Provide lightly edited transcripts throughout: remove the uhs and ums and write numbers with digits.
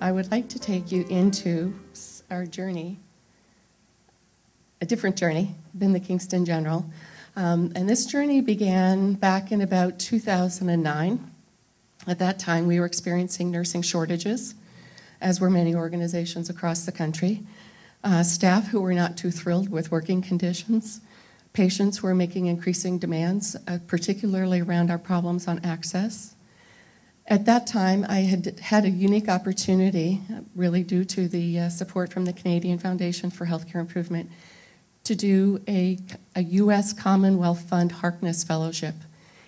I would like to take you into our journey, a different journey than the Kingston General. And this journey began back in about 2009. At that time, we were experiencing nursing shortages, as were many organizations across the country. Staff who were not too thrilled with working conditions, patients who were making increasing demands, particularly around our problems on access. At that time, I had a unique opportunity, really due to the support from the Canadian Foundation for Healthcare Improvement, to do a U.S. Commonwealth Fund Harkness Fellowship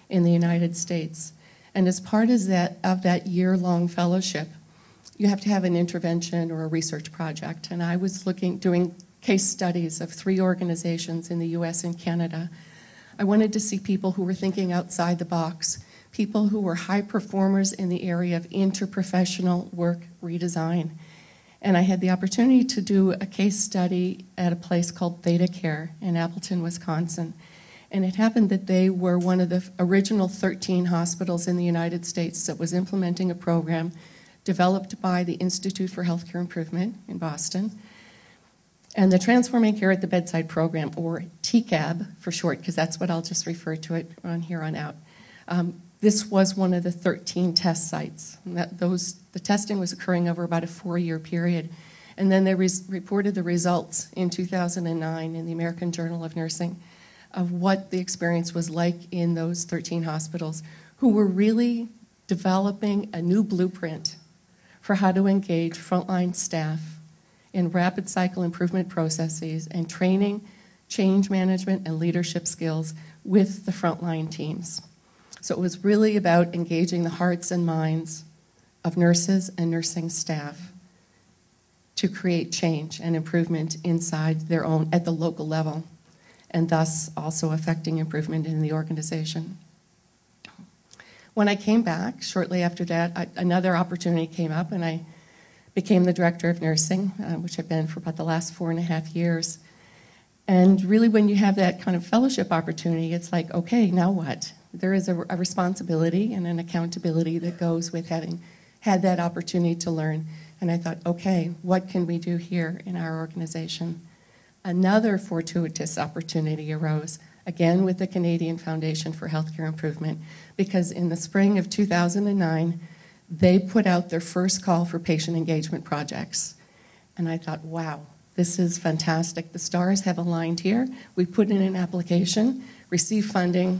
in the United States. And as part of that year-long fellowship, you have to have an intervention or a research project. And I was doing case studies of 3 organizations in the U.S. and Canada. I wanted to see people who were thinking outside the box, people who were high performers in the area of interprofessional work redesign. And I had the opportunity to do a case study at a place called Theta Care in Appleton, Wisconsin. And it happened that they were one of the original 13 hospitals in the United States that was implementing a program developed by the Institute for Healthcare Improvement in Boston. And the Transforming Care at the Bedside program, or TCAB for short, because that's what I'll just refer to it on here on out. This was one of the 13 test sites. And the testing was occurring over about a 4-year period. And then they reported the results in 2009 in the American Journal of Nursing of what the experience was like in those 13 hospitals, who were really developing a new blueprint for how to engage frontline staff in rapid cycle improvement processes and training, change management, and leadership skills with the frontline teams. So it was really about engaging the hearts and minds of nurses and nursing staff to create change and improvement inside their own, at the local level, and thus also affecting improvement in the organization. When I came back, shortly after that, another opportunity came up, and I became the director of nursing, which I've been for about the last 4.5 years. And really, when you have that kind of fellowship opportunity, it's like, okay, now what? There is a responsibility and an accountability that goes with having had that opportunity to learn. And I thought, okay, what can we do here in our organization? Another fortuitous opportunity arose, again with the Canadian Foundation for Healthcare Improvement, because in the spring of 2009, they put out their first call for patient engagement projects. And I thought, wow, this is fantastic. The stars have aligned here. We put in an application, received funding,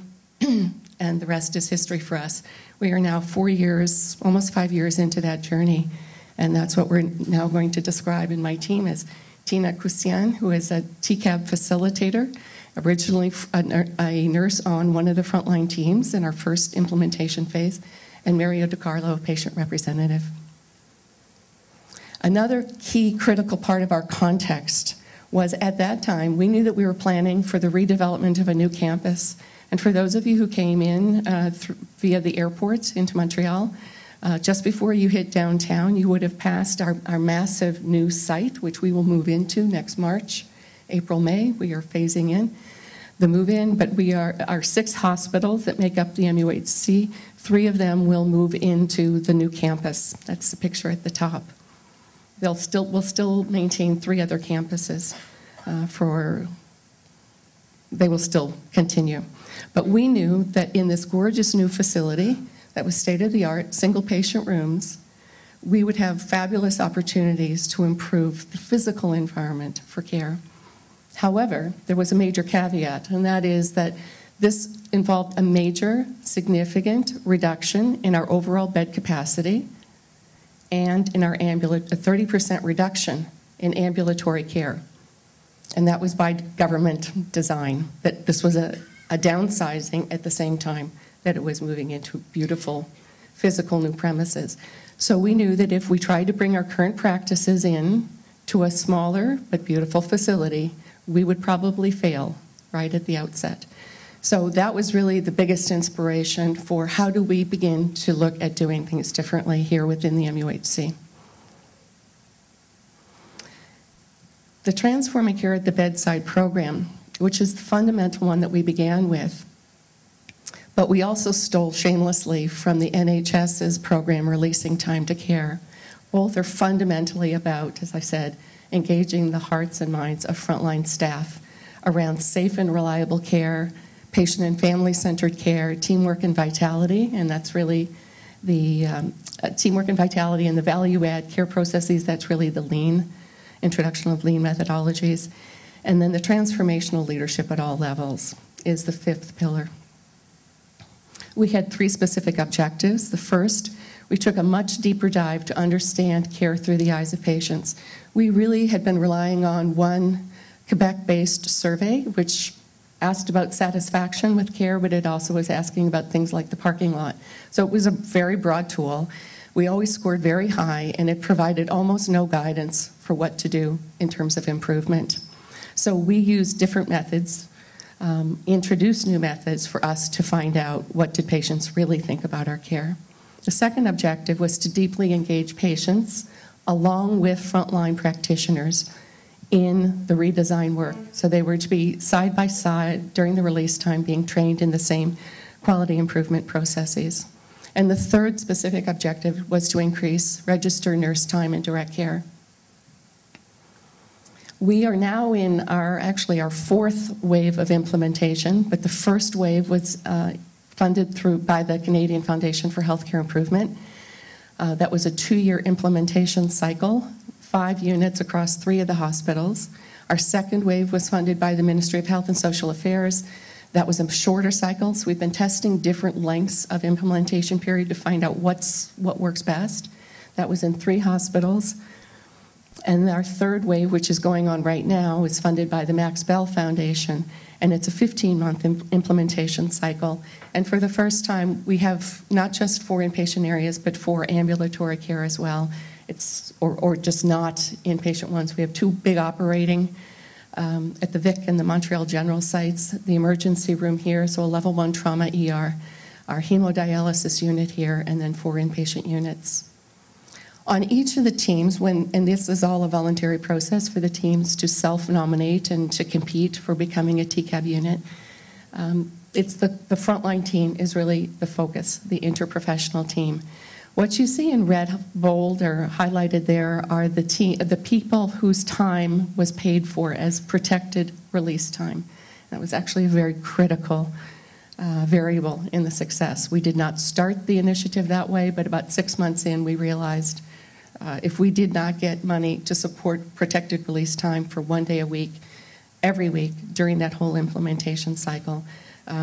and the rest is history for us. We are now 4 years, almost 5 years into that journey, and that's what we're now going to describe in my team as Tina Kusaian, who is a TCAB facilitator, originally a nurse on one of the frontline teams in our first implementation phase, and Mario Carlo, a patient representative. Another key critical part of our context was, at that time, we knew that we were planning for the redevelopment of a new campus. And for those of you who came in via the airport into Montreal, just before you hit downtown, you would have passed our massive new site, which we will move into next March, April, May. We are phasing in the move-in, but we are our 6 hospitals that make up the MUHC. 3 of them will move into the new campus. That's the picture at the top. We'll still maintain 3 other campuses they will still continue. But we knew that in this gorgeous new facility that was state-of-the-art, single patient rooms, we would have fabulous opportunities to improve the physical environment for care. However, there was a major caveat, and that is that this involved a major, significant reduction in our overall bed capacity and in our a 30% reduction in ambulatory care. And that was by government design, that this was a downsizing at the same time that it was moving into beautiful physical new premises. So we knew that if we tried to bring our current practices in to a smaller but beautiful facility, we would probably fail right at the outset. So that was really the biggest inspiration for how do we begin to look at doing things differently here within the MUHC. The Transforming Care at the Bedside program, which is the fundamental one that we began with, but we also stole shamelessly from the NHS's program, Releasing Time to Care, Both are fundamentally about, as I said, engaging the hearts and minds of frontline staff around safe and reliable care, patient and family-centered care, teamwork and vitality, and that's really the teamwork and vitality and the value-add care processes, that's really the lean, introduction of lean methodologies. And then the transformational leadership at all levels is the fifth pillar. We had 3 specific objectives. The first, we took a much deeper dive to understand care through the eyes of patients. We really had been relying on one Quebec-based survey, which asked about satisfaction with care, but it also was asking about things like the parking lot. So it was a very broad tool. We always scored very high, and it provided almost no guidance for what to do in terms of improvement. So we used different methods, introduced new methods for us to find out what did patients really think about our care. The second objective was to deeply engage patients along with frontline practitioners in the redesign work. So they were to be side by side during the release time, being trained in the same quality improvement processes. And the third specific objective was to increase registered nurse time in direct care. We are now in our 4th wave of implementation, but the first wave was funded by the Canadian Foundation for Healthcare Improvement. That was a 2-year implementation cycle, 5 units across 3 of the hospitals. Our second wave was funded by the Ministry of Health and Social Affairs. That was a shorter cycle, so we've been testing different lengths of implementation period to find out what works best. That was in 3 hospitals. And our third wave, which is going on right now, is funded by the Max Bell Foundation, and it's a 15-month implementation cycle. And for the first time, we have not just 4 inpatient areas, but 4 ambulatory care as well. Or just not inpatient ones. We have 2 big operating at the Vic and the Montreal general sites, the emergency room here, so a level 1 trauma ER, our hemodialysis unit here, and then 4 inpatient units. On each of the teams, and this is all a voluntary process for the teams to self-nominate and to compete for becoming a TCAB unit, it's the frontline team is really the focus, the interprofessional team. What you see in red, bold, or highlighted there are the people whose time was paid for as protected release time. That was actually a very critical variable in the success. We did not start the initiative that way, but about 6 months in, we realized if we did not get money to support protected release time for 1 day a week, every week during that whole implementation cycle,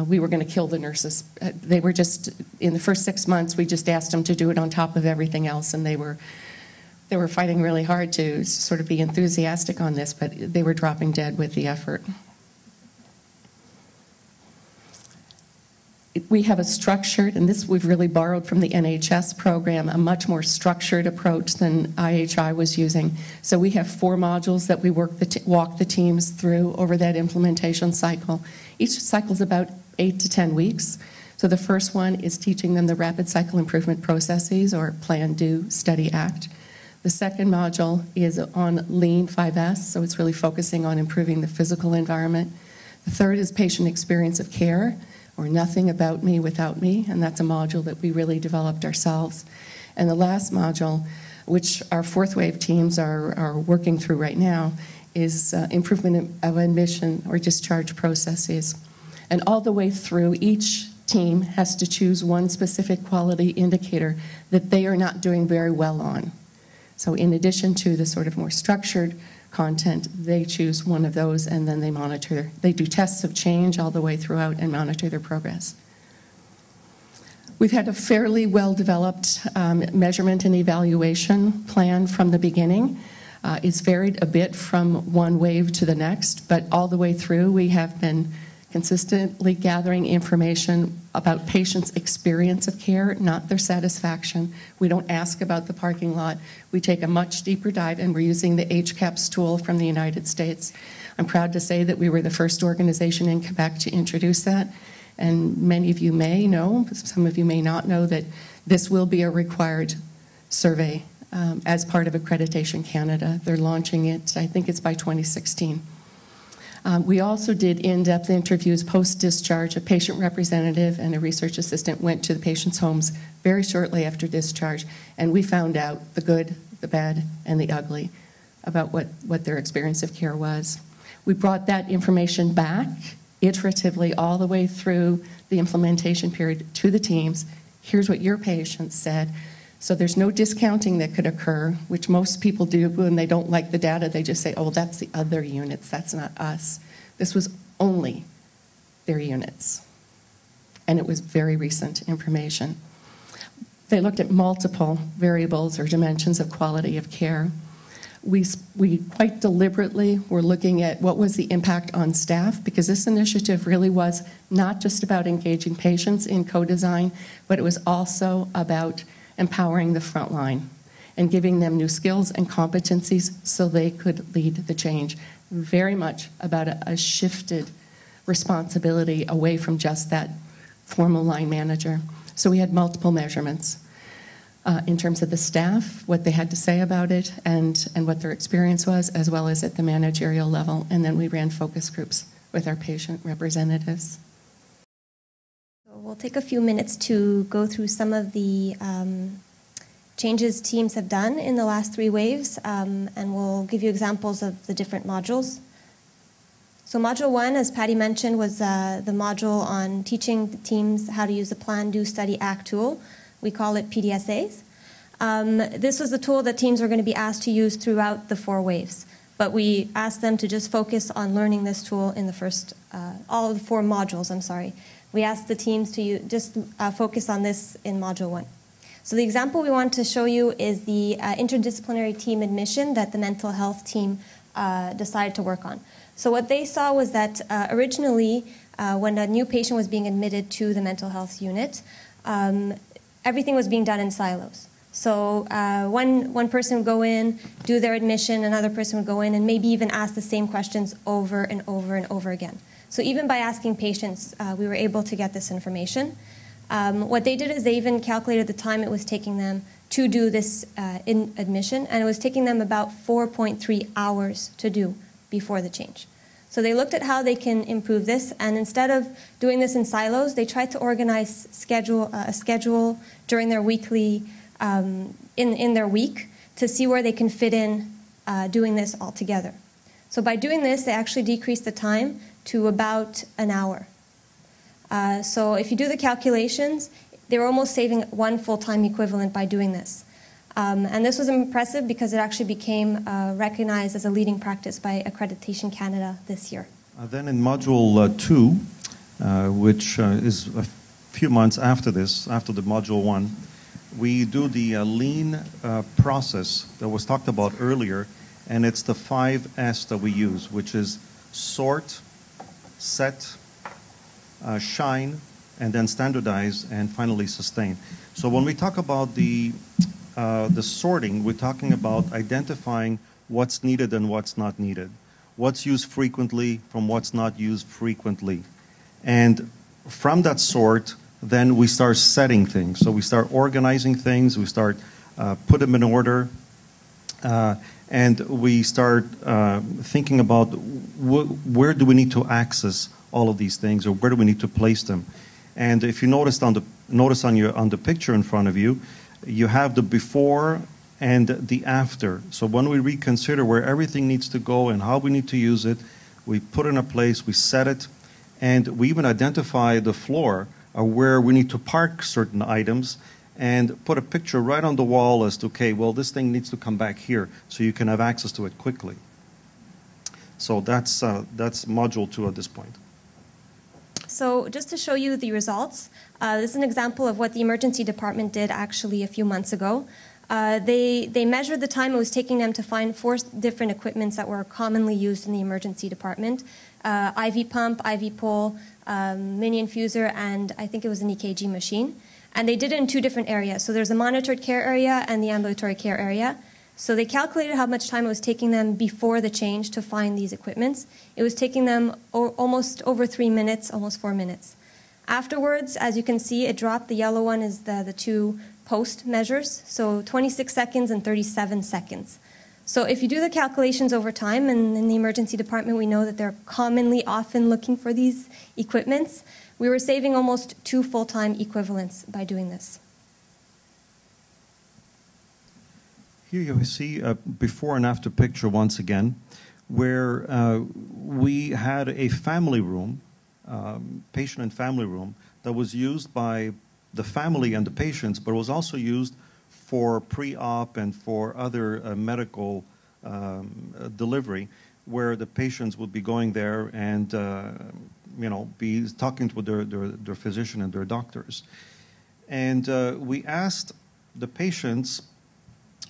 we were going to kill the nurses. They were just, in the first 6 months, we just asked them to do it on top of everything else, and they were fighting really hard to sort of be enthusiastic on this, but they were dropping dead with the effort. We have a structured, and this we've really borrowed from the NHS program, a much more structured approach than IHI was using. So we have 4 modules that we walk the teams through over that implementation cycle. Each cycle is about 8 to 10 weeks. So the first one is teaching them the rapid cycle improvement processes, or plan, do, study, act. The second module is on Lean 5S, so it's really focusing on improving the physical environment. The third is patient experience of care, or nothing about me without me, and that's a module that we really developed ourselves. And the last module, which our 4th wave teams are working through right now, is improvement of admission or discharge processes. And all the way through, each team has to choose one specific quality indicator that they are not doing very well on. So in addition to the sort of more structured content, they choose one of those, and then they monitor. They do tests of change all the way throughout and monitor their progress. We've had a fairly well-developed measurement and evaluation plan from the beginning. It's varied a bit from one wave to the next, but all the way through we have been consistently gathering information about patients' experience of care, not their satisfaction. We don't ask about the parking lot. We take a much deeper dive, and we're using the HCAPS tool from the United States. I'm proud to say that we were the first organization in Quebec to introduce that, and many of you may know, some of you may not know, that this will be a required survey as part of Accreditation Canada. They're launching it, I think it's by 2016. We also did in-depth interviews post-discharge. A patient representative and a research assistant went to the patient's homes very shortly after discharge, and we found out the good, the bad, and the ugly about what their experience of care was. We brought that information back iteratively all the way through the implementation period to the teams. Here's what your patients said. So there's no discounting that could occur, which most people do when they don't like the data. They just say, oh, that's the other units, that's not us. This was only their units. And it was very recent information. They looked at multiple variables or dimensions of quality of care. We quite deliberately were looking at what was the impact on staff, because this initiative really was not just about engaging patients in co-design, but it was also about empowering the front line and giving them new skills and competencies so they could lead the change. Very much about a shifted responsibility away from just that formal line manager. So we had multiple measurements in terms of the staff, what they had to say about it, and what their experience was, as well as at the managerial level. And then we ran focus groups with our patient representatives. So we'll take a few minutes to go through some of the changes teams have done in the last 3 waves, and we'll give you examples of the different modules. So Module 1, as Patty mentioned, was the module on teaching the teams how to use the Plan, Do, Study, Act tool. We call it PDSAs. This was the tool that teams were going to be asked to use throughout the 4 waves. But we asked them to just focus on learning this tool in the first, all of the 4 modules, I'm sorry. We asked the teams to just focus on this in Module 1. So the example we want to show you is the interdisciplinary team admission that the mental health team decided to work on. So what they saw was that originally, when a new patient was being admitted to the mental health unit, everything was being done in silos. So one person would go in, do their admission, another person would go in, and maybe even ask the same questions over and over and over again. So even by asking patients, we were able to get this information. What they did is they even calculated the time it was taking them to do this in admission, and it was taking them about 4.3 hours to do before the change. So they looked at how they can improve this, and instead of doing this in silos, they tried to organize a schedule during their weekly, in their week, to see where they can fit in doing this all together. So by doing this, they actually decreased the time to about an hour. So if you do the calculations, they were almost saving 1 full-time equivalent by doing this. And this was impressive because it actually became recognized as a leading practice by Accreditation Canada this year. Then in Module 2, which is a few months after this, after the Module 1, we do the lean process that was talked about earlier, and it's the 5 S that we use, which is sort, set, shine, and then standardize, and finally sustain. So when we talk about the sorting, we're talking about identifying what's needed and what's not needed, what's used frequently from what's not used frequently. And from that sort, then we start setting things. So we start organizing things, we start put them in order, and we start thinking about where do we need to access all of these things, or where do we need to place them. And if you notice on the picture in front of you, you have the before and the after. So when we reconsider where everything needs to go and how we need to use it, we put it in a place, we set it, and we even identify the floor where we need to park certain items and put a picture right on the wall as to, okay, well, this thing needs to come back here so you can have access to it quickly. So that's Module 2 at this point. So just to show you the results, this is an example of what the emergency department did actually a few months ago. They measured the time it was taking them to find 4 different equipments that were commonly used in the emergency department. IV pump, IV pole, mini infuser, and I think it was an EKG machine. And they did it in 2 different areas. So there's a monitored care area and the ambulatory care area. So they calculated how much time it was taking them before the change to find these equipments. It was taking them almost over 3 minutes, almost 4 minutes. Afterwards, as you can see, it dropped. The yellow one is the 2 post measures, so 26 seconds and 37 seconds. So if you do the calculations over time, and in the emergency department we know that they're commonly often looking for these equipments, we were saving almost 2 full-time equivalents by doing this. Here you see a before and after picture once again, where we had a family room, patient and family room, that was used by the family and the patients, but was also used for pre-op and for other medical delivery, where the patients would be going there and be talking to their physician and their doctors. And we asked the patients,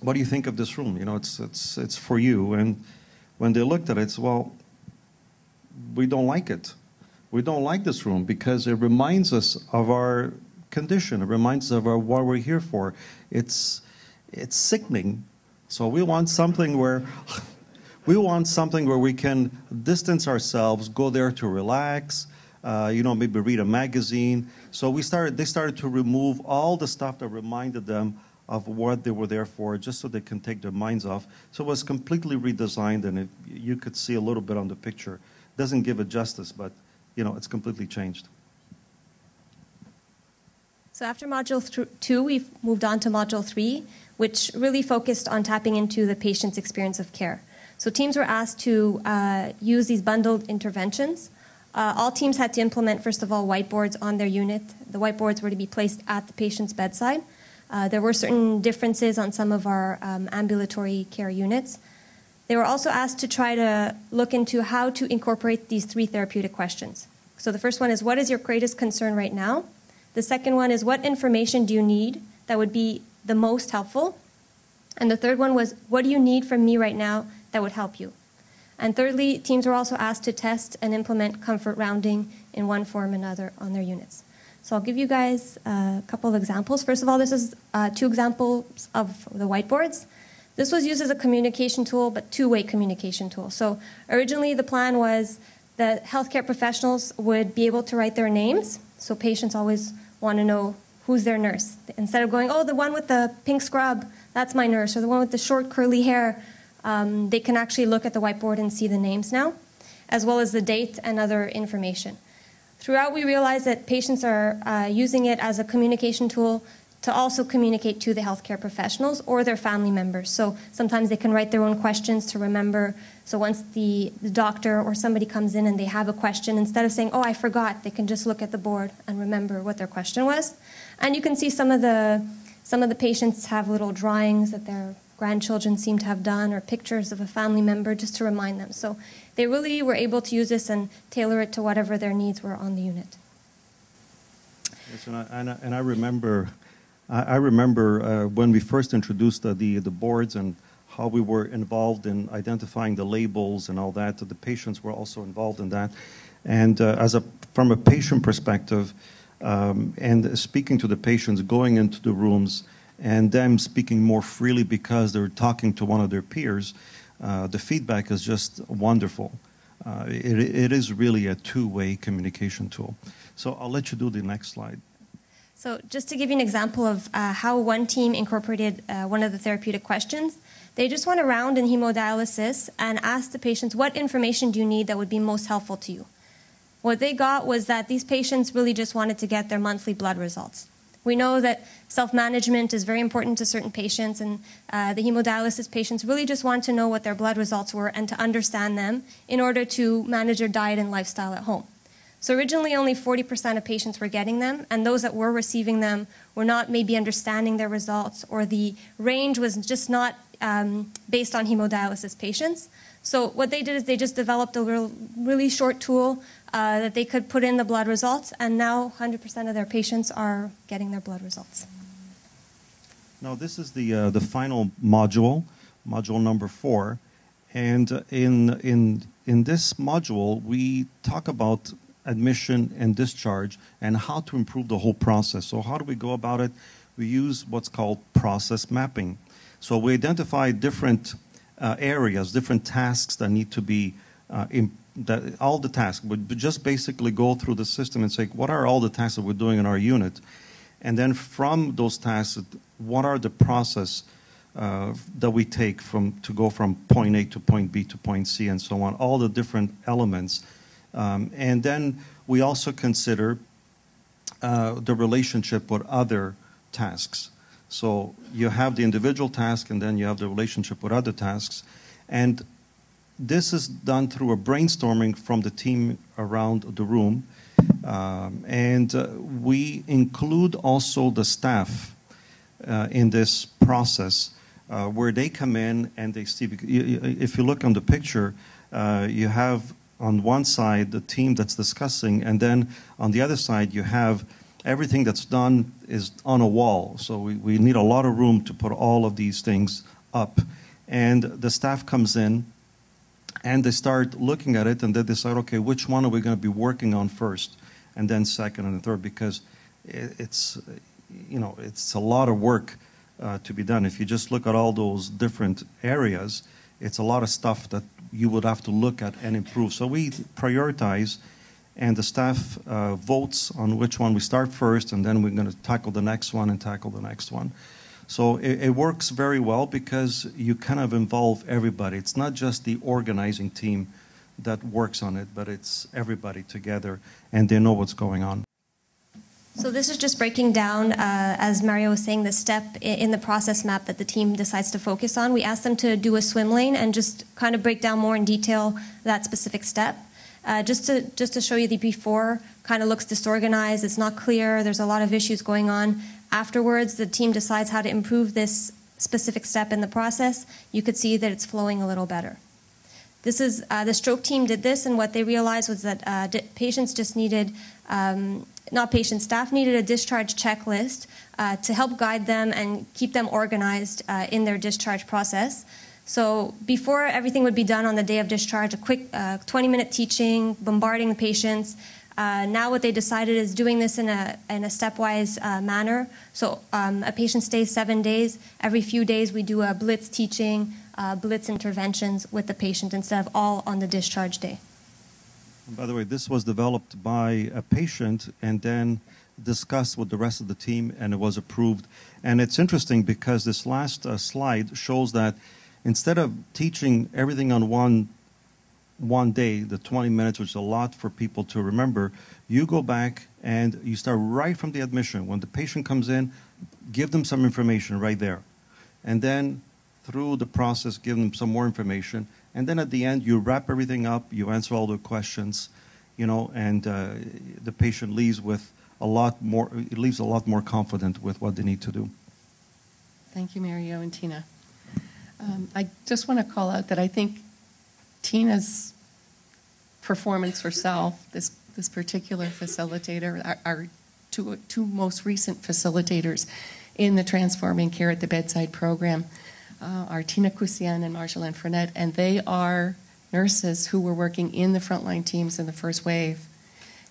what do you think of this room? It's for you. And when they looked at it, it's, well, we don't like it. We don't like this room because it reminds us of our condition. It reminds us of what we're here for. It's sickening. So we want something where we can distance ourselves, go there to relax, maybe read a magazine. So they started to remove all the stuff that reminded them of what they were there for, just so they can take their minds off. So it was completely redesigned, and you could see a little bit on the picture. Doesn't give it justice, but it's completely changed. So after Module 2, we've moved on to Module 3, which really focused on tapping into the patient's experience of care. So teams were asked to use these bundled interventions. All teams had to implement, first of all, whiteboards on their unit. The whiteboards were to be placed at the patient's bedside. There were certain differences on some of our ambulatory care units. They were also asked to try to look into how to incorporate these 3 therapeutic questions. So the first one is, what is your greatest concern right now? The second one is, what information do you need that would be the most helpful? And the third one was, what do you need from me right now that would help you? And thirdly, teams were also asked to test and implement comfort rounding in one form or another on their units. So I'll give you guys a couple of examples. First of all, this is 2 examples of the whiteboards. This was used as a communication tool, but two-way communication tool. So originally the plan was that healthcare professionals would be able to write their names. So patients always want to know who's their nurse. Instead of going, oh, the one with the pink scrub, that's my nurse, or the one with the short curly hair, they can actually look at the whiteboard and see the names now, as well as the date and other information. Throughout, we realized that patients are using it as a communication tool to also communicate to the healthcare professionals or their family members. So sometimes they can write their own questions to remember. So once the doctor or somebody comes in and they have a question, instead of saying, oh, I forgot, they can just look at the board and remember what their question was. And you can see some of the patients have little drawings that their grandchildren seem to have done, or pictures of a family member just to remind them. So they really were able to use this and tailor it to whatever their needs were on the unit. Yes, and I remember when we first introduced the boards and how we were involved in identifying the labels and all that. The patients were also involved in that. And from a patient perspective, and speaking to the patients, going into the rooms, and them speaking more freely because they're talking to one of their peers, the feedback is just wonderful. It is really a two-way communication tool. So I'll let you do the next slide. So just to give you an example of how one team incorporated one of the therapeutic questions, they just went around in hemodialysis and asked the patients, what information do you need that would be most helpful to you? What they got was that these patients really just wanted to get their monthly blood results. We know that self-management is very important to certain patients, and the hemodialysis patients really just want to know what their blood results were and to understand them in order to manage their diet and lifestyle at home. So originally only 40% of patients were getting them, and those that were receiving them were not maybe understanding their results, or the range was just not based on hemodialysis patients. So what they did is they just developed a really short tool that they could put in the blood results, and now 100% of their patients are getting their blood results. Now this is the final module number 4, and in this module we talk about admission and discharge and how to improve the whole process. So how do we go about it? We use what's called process mapping. So we identify different areas, different tasks that need to be all the tasks. We just basically go through the system and say, what are all the tasks that we're doing in our unit? And then from those tasks, what are the process that we take to go from point A to point B to point C and so on, all the different elements. And then we also consider the relationship with other tasks. So you have the individual task, and then you have the relationship with other tasks. And this is done through a brainstorming from the team around the room. We include also the staff in this process, where they come in and they see. If you look on the picture, you have on one side the team that's discussing, and then on the other side you have everything that's done is on a wall. So we need a lot of room to put all of these things up. And the staff comes in and they start looking at it, and they decide, okay, which one are we going to be working on first, and then second and third, because it's a lot of work to be done. If you just look at all those different areas, it's a lot of stuff that you would have to look at and improve. So we prioritize, and the staff votes on which one we start first, and then we're going to tackle the next one and tackle the next one. So it works very well because you kind of involve everybody. It's not just the organizing team that works on it, but it's everybody together, and they know what's going on. So this is just breaking down, as Mario was saying, the step in the process map that the team decides to focus on. We ask them to do a swim lane and just kind of break down more in detail that specific step. Just to show you, the before kind of looks disorganized, it's not clear, there's a lot of issues going on. Afterwards, the team decides how to improve this specific step in the process. You could see that it's flowing a little better. This is, the stroke team did this, and what they realized was that patients just needed, not patients, staff needed a discharge checklist to help guide them and keep them organized in their discharge process. So before everything would be done on the day of discharge, a quick 20-minute teaching, bombarding the patients. Now what they decided is doing this in a stepwise manner. So a patient stays 7 days. Every few days we do a blitz teaching, blitz interventions with the patient instead of all on the discharge day. And by the way, this was developed by a patient and then discussed with the rest of the team, and it was approved. And it's interesting because this last slide shows that instead of teaching everything on one day, the 20 minutes, which is a lot for people to remember, you go back and you start right from the admission. When the patient comes in, give them some information right there. And then through the process, give them some more information. And then at the end, you wrap everything up, you answer all the questions, and the patient leaves with a lot more confident with what they need to do. Thank you, Mario and Tina. I just want to call out that I think Tina's performance herself, this particular facilitator, our two most recent facilitators in the Transforming Care at the Bedside program, are Tina Kusaian and Marjolaine Fournette, and they are nurses who were working in the frontline teams in the first wave,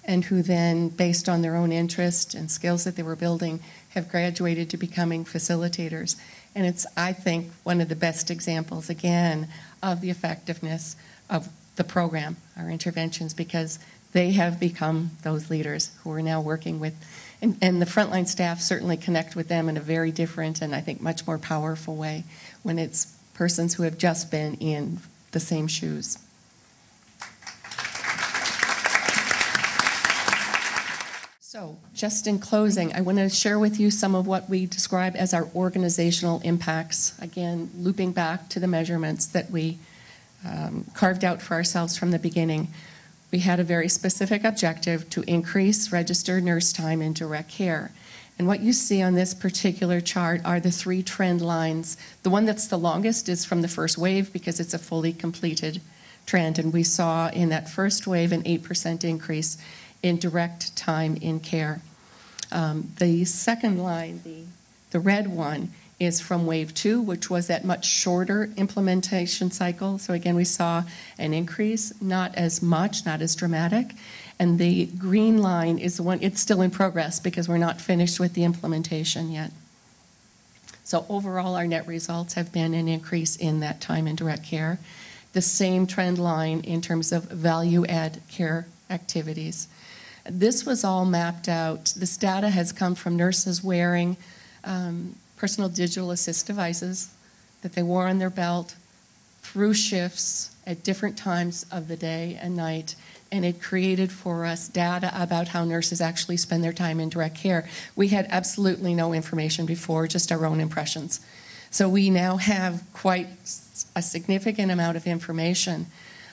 and who then, based on their own interest and skills that they were building, have graduated to becoming facilitators. And it's, I think, one of the best examples, again, of the effectiveness of the program, our interventions, because they have become those leaders who are now working with, and the frontline staff certainly connect with them in a very different and I think much more powerful way when it's persons who have just been in the same shoes. So, just in closing, I want to share with you some of what we describe as our organizational impacts. Again, looping back to the measurements that we carved out for ourselves from the beginning. We had a very specific objective to increase registered nurse time in direct care. And what you see on this particular chart are the three trend lines. The one that's the longest is from the first wave because it's a fully completed trend. And we saw in that first wave an 8% increase in direct time in care. The second line, the red one, is from wave 2, which was that much shorter implementation cycle. So again, we saw an increase, not as much, not as dramatic. And the green line is the one, it's still in progress because we're not finished with the implementation yet. So overall, our net results have been an increase in that time in direct care. The same trend line in terms of value-add care activities. This was all mapped out. This data has come from nurses wearing personal digital assist devices that they wore on their belt through shifts at different times of the day and night, and it created for us data about how nurses actually spend their time in direct care. We had absolutely no information before, just our own impressions. So we now have quite a significant amount of information,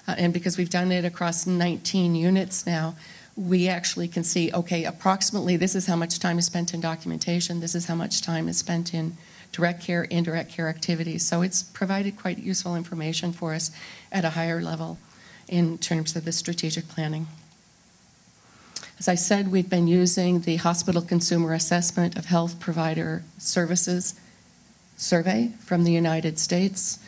and because we've done it across 19 units now, we actually can see, okay, approximately this is how much time is spent in documentation, this is how much time is spent in direct care, indirect care activities. So it's provided quite useful information for us at a higher level in terms of the strategic planning. As I said, we've been using the Hospital Consumer Assessment of Health Provider Services survey from the United States.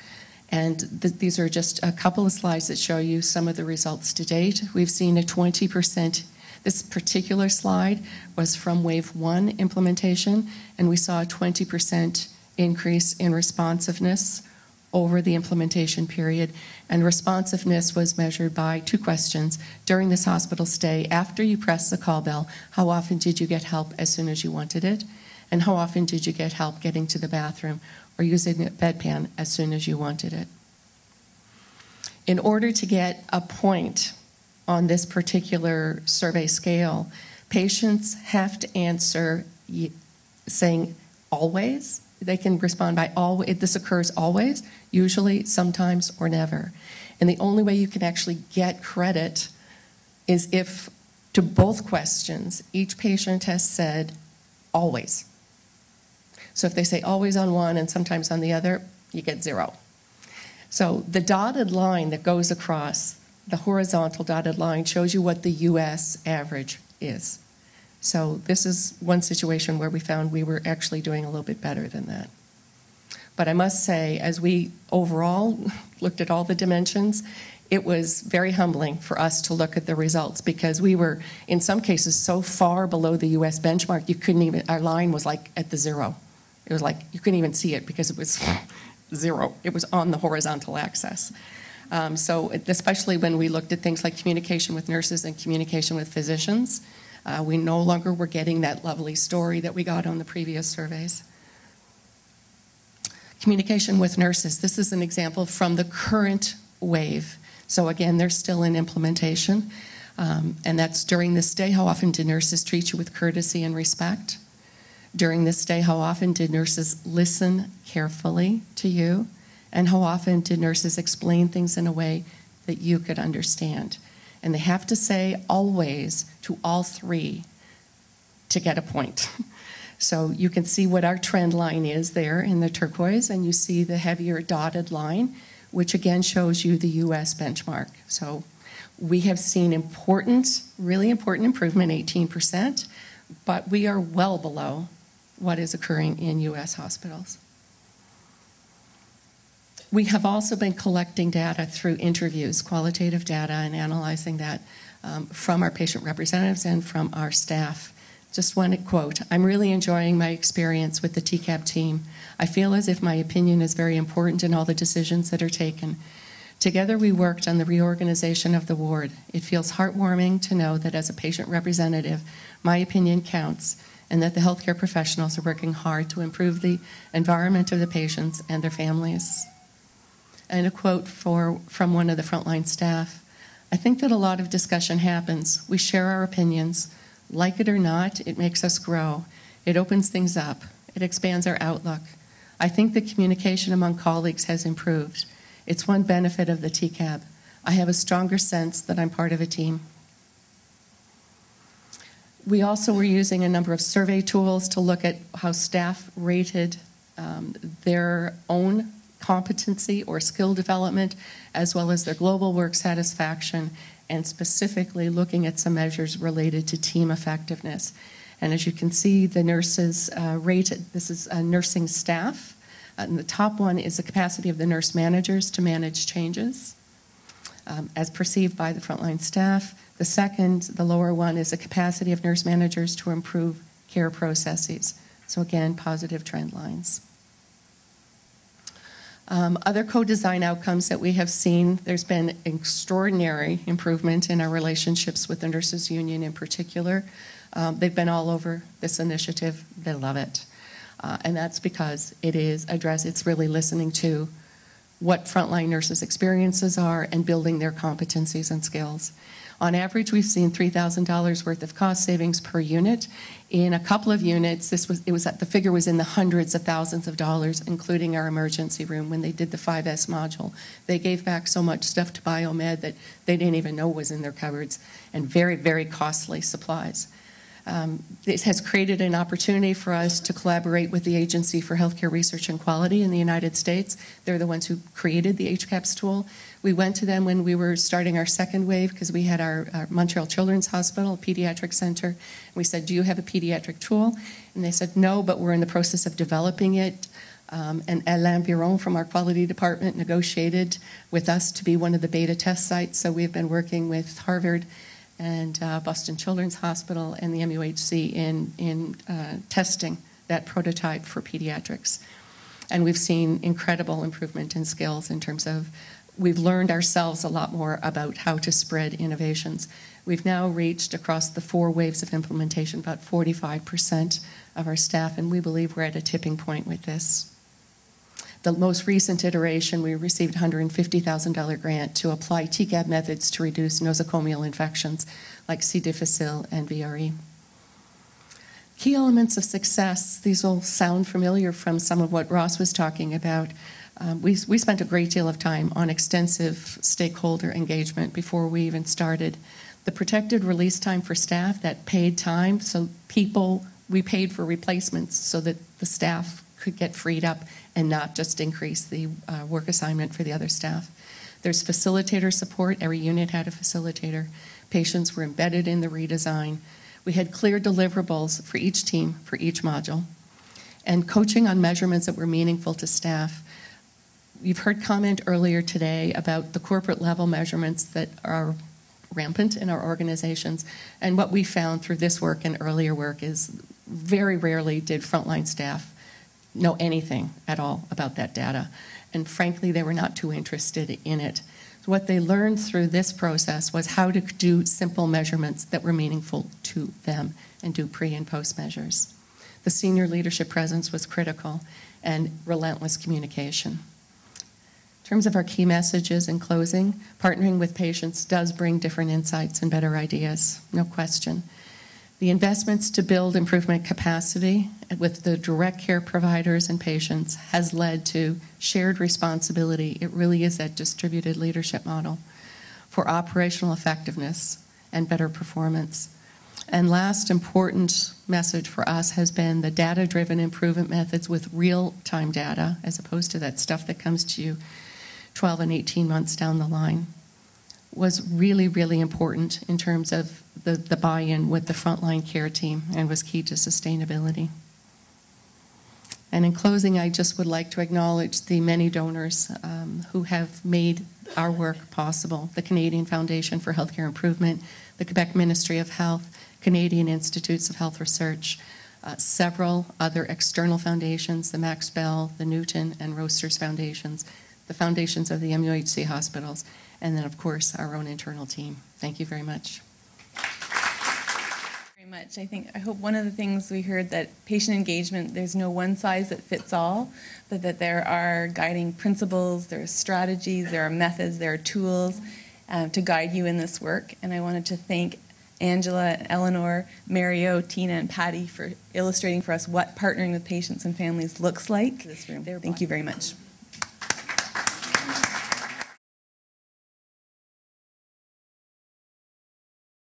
And these are just a couple of slides that show you some of the results to date. We've seen a 20%, this particular slide was from Wave 1 implementation, and we saw a 20% increase in responsiveness over the implementation period. And responsiveness was measured by 2 questions. During this hospital stay, after you press the call bell, how often did you get help as soon as you wanted it? And how often did you get help getting to the bathroom or using a bedpan as soon as you wanted it? In order to get a point on this particular survey scale, patients have to answer saying always. They can respond by always. This occurs always, usually, sometimes, or never. And the only way you can actually get credit is if, to both questions, each patient has said always. So if they say always on one and sometimes on the other, you get 0. So the dotted line that goes across, the horizontal dotted line, shows you what the US average is. So this is one situation where we found we were actually doing a little bit better than that. But I must say, as we overall looked at all the dimensions, it was very humbling for us to look at the results because we were, in some cases, so far below the US benchmark, you couldn't even, our line was like at the 0. It was like, you couldn't even see it because it was 0. It was on the horizontal axis. So especially when we looked at things like communication with nurses and communication with physicians, we no longer were getting that lovely story that we got on the previous surveys. Communication with nurses. This is an example from the current wave. So again, they're still in implementation. And that's during this day, how often did nurses treat you with courtesy and respect? During this day, how often did nurses listen carefully to you? And how often did nurses explain things in a way that you could understand? And they have to say always to all 3 to get a point. So you can see what our trend line is there in the turquoise, and you see the heavier dotted line, which again shows you the US benchmark. So we have seen important, really important improvement, 18%, but we are well below what is occurring in US hospitals. We have also been collecting data through interviews, qualitative data, and analyzing that from our patient representatives and from our staff. Just one quote, "I'm really enjoying my experience with the TCAB team. I feel as if my opinion is very important in all the decisions that are taken. Together we worked on the reorganization of the ward. It feels heartwarming to know that as a patient representative, my opinion counts and that the healthcare professionals are working hard to improve the environment of the patients and their families." And a quote from one of the frontline staff, "I think that a lot of discussion happens. We share our opinions. Like it or not, it makes us grow. It opens things up. It expands our outlook. I think the communication among colleagues has improved. It's one benefit of the TCAB. I have a stronger sense that I'm part of a team." We also were using a number of survey tools to look at how staff rated their own competency or skill development, as well as their global work satisfaction, and specifically looking at some measures related to team effectiveness. And as you can see, the nurses rated, this is nursing staff. And the top one is the capacity of the nurse managers to manage changes as perceived by the frontline staff. The second, the lower one, is the capacity of nurse managers to improve care processes. So again, positive trend lines. Other co-design outcomes that we have seen, there's been extraordinary improvement in our relationships with the nurses union in particular. They've been all over this initiative. They love it. And that's because it's really listening to what frontline nurses' experiences are, and building their competencies and skills. On average, we've seen $3,000 worth of cost savings per unit. In a couple of units, the figure was in the hundreds of thousands of dollars, including our emergency room when they did the 5S module. They gave back so much stuff to Biomed that they didn't even know was in their cupboards, and very, very costly supplies. It has created an opportunity for us to collaborate with the Agency for Healthcare Research and Quality in the United States. They're the ones who created the HCAHPS tool. We went to them when we were starting our second wave because we had our Montreal Children's Hospital, Pediatric Center. We said, do you have a pediatric tool? And they said, no, but we're in the process of developing it. And Alain Viron from our quality department negotiated with us to be one of the beta test sites. So we've been working with Harvard and Boston Children's Hospital and the MUHC in testing that prototype for pediatrics. And we've seen incredible improvement in skills in terms of we've learned ourselves a lot more about how to spread innovations. We've now reached across the 4 waves of implementation about 45% of our staff, and we believe we're at a tipping point with this. The most recent iteration, we received a $150,000 grant to apply TCAB methods to reduce nosocomial infections like C. difficile and VRE. Key elements of success, these will sound familiar from some of what Ross was talking about. We spent a great deal of time on extensive stakeholder engagement before we even started. The protected release time for staff, that paid time, so we paid for replacements so that the staff could get freed up and not just increase the work assignment for the other staff. There's facilitator support. Every unit had a facilitator. Patients were embedded in the redesign. We had clear deliverables for each team, for each module, and coaching on measurements that were meaningful to staff. You've heard comment earlier today about the corporate level measurements that are rampant in our organizations, and what we found through this work and earlier work is very rarely did frontline staff know anything at all about that data. And frankly, they were not too interested in it. So what they learned through this process was how to do simple measurements that were meaningful to them and do pre and post measures. The senior leadership presence was critical, and relentless communication. In terms of our key messages in closing, partnering with patients does bring different insights and better ideas, no question. The investments to build improvement capacity with the direct care providers and patients has led to shared responsibility. It really is that distributed leadership model for operational effectiveness and better performance. And last important message for us has been the data-driven improvement methods with real-time data as opposed to that stuff that comes to you 12 and 18 months down the line was really, really important in terms of the buy-in with the frontline care team and was key to sustainability. And in closing, I just would like to acknowledge the many donors who have made our work possible. The Canadian Foundation for Healthcare Improvement, the Quebec Ministry of Health, Canadian Institutes of Health Research, several other external foundations, the Max Bell, the Newton and Roasters Foundations, the foundations of the MUHC hospitals, and then, of course, our own internal team. Thank you very much. Very much. I hope one of the things we heard that patient engagement, there's no one size that fits all, but that there are guiding principles, there are strategies, there are methods, there are tools to guide you in this work. And I wanted to thank Angela, Eleanor, Mario, Tina, and Patty for illustrating for us what partnering with patients and families looks like. Thank you very much.